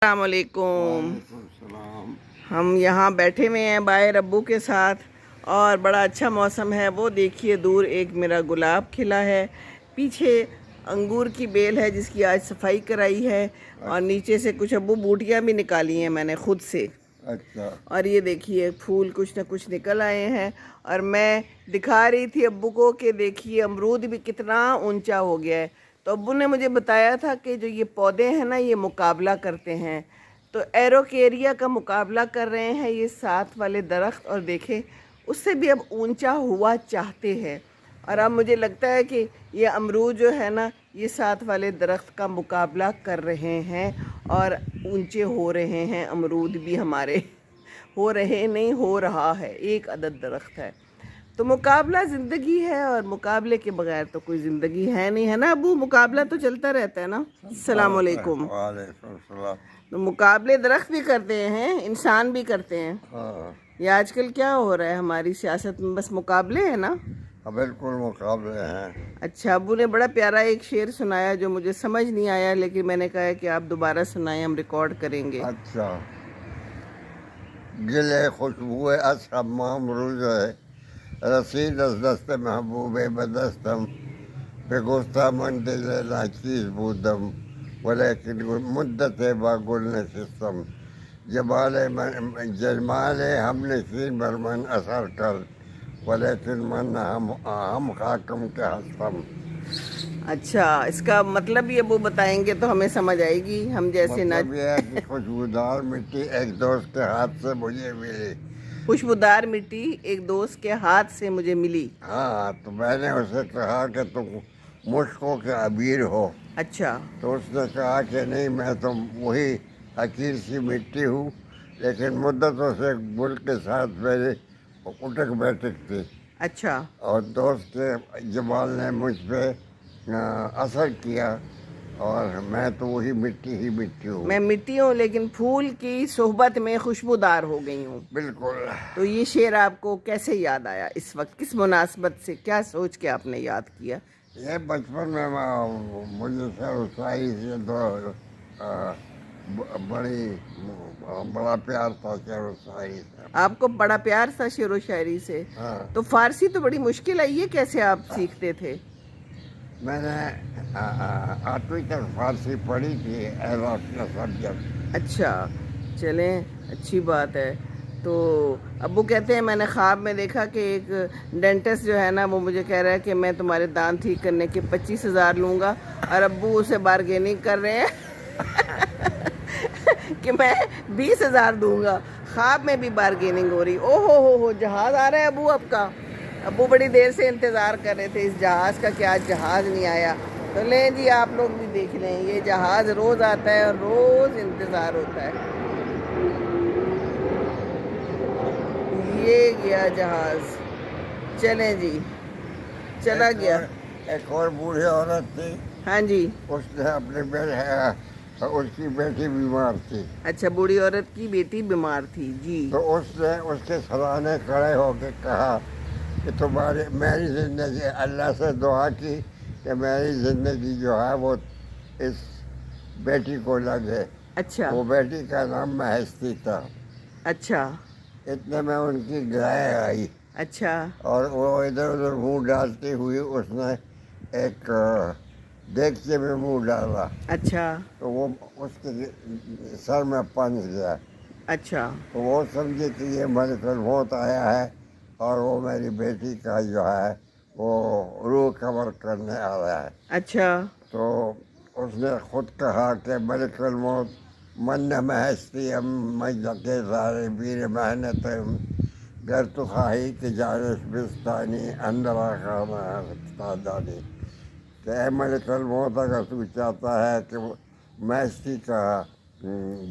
السلام علیکم। السلام۔ ہم یہاں بیٹھے ہوئے ہیں باہر ابو کے ساتھ اور بڑا اچھا موسم ہے۔ وہ دیکھیے دور ایک میرا گلاب کھلا ہے، پیچھے انگور کی بیل ہے جس کی آج صفائی کرائی ہے، اور نیچے سے کچھ ابو بوٹیاں بھی نکالی ہیں میں نے خود سے۔ اچھا، اور یہ دیکھیے پھول کچھ نہ کچھ نکل آئے ہیں، اور میں دکھا رہی تھی ابو کو کہ دیکھیے امرود بھی کتنا اونچا ہو گیا ہے۔ تو ابو نے مجھے بتایا تھا کہ جو یہ پودے ہیں نا یہ مقابلہ کرتے ہیں، تو ایروکیریا کا مقابلہ کر رہے ہیں یہ ساتھ والے درخت، اور دیکھیں اس سے بھی اب اونچا ہوا چاہتے ہیں۔ اور اب مجھے لگتا ہے کہ یہ امرود جو ہے نا یہ ساتھ والے درخت کا مقابلہ کر رہے ہیں اور اونچے ہو رہے ہیں۔ امرود بھی ہمارے ہو رہے نہیں، ہو رہا ہے، ایک عدد درخت ہے۔ تو مقابلہ زندگی ہے، اور مقابلے کے بغیر تو کوئی زندگی ہے نہیں، ہے نا ابو؟ مقابلہ تو چلتا رہتا ہے نا۔ السلام علیکم۔ وعلیکم السلام۔ تو مقابلے درخت بھی کرتے ہیں، انسان بھی کرتے ہیں۔ ہاں، یہ آج کل کیا ہو رہا ہے ہماری سیاست میں؟ بس مقابلے ہیں نا۔ بالکل مقابلے ہیں۔ اچھا، ابو نے بڑا پیارا ایک شعر سنایا جو مجھے سمجھ نہیں آیا، لیکن میں نے کہا ہے کہ آپ دوبارہ سنائیں، ہم ریکارڈ کریں گے۔ اچھا، گلے خوشبو اصحاب مامروز ہے، رسید از دست محبوب بدستم، بگفتہ من دل ناچیز بودم، ولیکن مدت با گل نشستم، جمال ہم نشین بر من اثر کر، ولیکن من ہم خاکم کے ہستم۔ اچھا، اس کا مطلب یہ ابو بتائیں گے تو ہمیں سمجھ آئے گی، ہم جیسے نہ۔ مطلب یہ ہے کہ خوشبودار مٹی ایک دوست کے ہاتھ سے مجھے ملی۔ خوشبودار مٹی ایک دوست کے ہاتھ سے مجھے ملی۔ ہاں، تو میں نے اسے کہا کہ تم مشکوں کے عبیر ہو، اچھا تو اس نے کہا کہ نہیں، میں تو وہی حقیر سی مٹی ہوں، لیکن مدتوں سے گل کے ساتھ میری اٹک بیٹھک تھی، اچھا اور دوست کے جمال نے مجھ پہ اثر کیا، اور میں تو وہی مٹی ہی مٹی ہوں۔ میں مٹی ہوں لیکن پھول کی صحبت میں خوشبودار ہو گئی ہوں۔ بالکل۔ تو یہ شعر آپ کو کیسے یاد آیا اس وقت؟ کس مناسبت سے، کیا سوچ کے آپ نے یاد کیا؟ یہ بچپن میں مجھے شعر و شاعری سے بڑا پیار تھا، شعر و شاعری سے۔ آپ کو بڑا پیار تھا شعر و شاعری سے؟ ہاں، تو فارسی تو بڑی مشکل ہے، یہ کیسے آپ سیکھتے تھے؟ میں نے 8ویں تک فارسی پڑھی تھی ایز آپشنل سبجیکٹ۔ اچھا، چلیں اچھی بات ہے۔ تو ابو کہتے ہیں میں نے خواب میں دیکھا کہ ایک ڈینٹسٹ جو ہے نا وہ مجھے کہہ رہا ہے کہ میں تمہارے دانت ٹھیک کرنے کے 25,000 لوں گا، اور ابو اسے بارگیننگ کر رہے ہیں کہ میں 20,000 دوں گا۔ خواب میں بھی بارگیننگ ہو رہی۔ او ہو، جہاز آ رہا ہے ابو آپ کا؟ ابو بڑی دیر سے انتظار کر رہے تھے اس جہاز کا کہ آج جہاز نہیں آیا۔ تو لیں جی، آپ لوگ بھی دیکھ لیں، یہ جہاز روز آتا ہے اور روز انتظار ہوتا ہے۔ یہ گیا جہاز، چلیں جی، چلا گیا۔ ایک اور بوڑھی عورت تھی، ہاں جی، اس نے اپنے اس کی بیٹی بیمار تھی، اچھا، بوڑھی عورت کی بیٹی بیمار تھی جی۔ تو اس نے اس کے سرانے کھڑے ہو کے کہا کہ میری زندگی، اللہ سے دعا کی کہ میری زندگی جو ہے وہ اس بیٹی کو لگے۔ اچھا وہ بیٹی کا نام مہستی تھا۔ اچھا اتنے میں ان کی گائے آئی، اچھا اور وہ ادھر ادھر منہ ڈالتی ہوئی اس نے ایک دیگچے میں منہ ڈالا، اچھا تو وہ اس کے سر میں پنس گیا۔ اچھا تو وہ سمجھے کہ یہ ملک الموت آیا ہے، اور وہ میری بیٹی کا جو ہے وہ روح قبر کرنے آ رہا ہے۔ اچھا تو اس نے خود کہا کہ ملک الموت من مہستی ہم مجھے سارے بیر محنت گر تو خواہی کہ جانش بستانی اندرا خانہ دانی، کہ اے ملک الموت، اگر تو چاہتا ہے کہ مہستی کا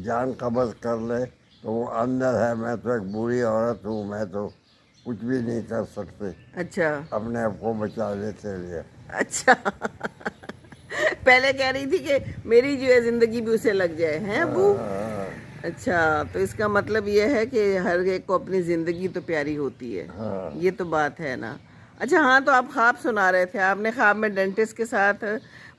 جان قبض کر لے تو وہ اندر ہے، میں تو ایک بوڑھی عورت ہوں، میں تو کچھ بھی نہیں کر سکتی اچھا اپنے آپ کو بچانے کے لیے۔ اچھا پہلے کہہ رہی تھی کہ میری جو ہے زندگی بھی اسے لگ جائے، ہیں ابو؟ اچھا، تو اس کا مطلب یہ ہے کہ ہر ایک کو اپنی زندگی تو پیاری ہوتی ہے، یہ تو بات ہے نا۔ اچھا ہاں، تو آپ خواب سنا رہے تھے، آپ نے خواب میں ڈینٹسٹ کے ساتھ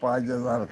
5,000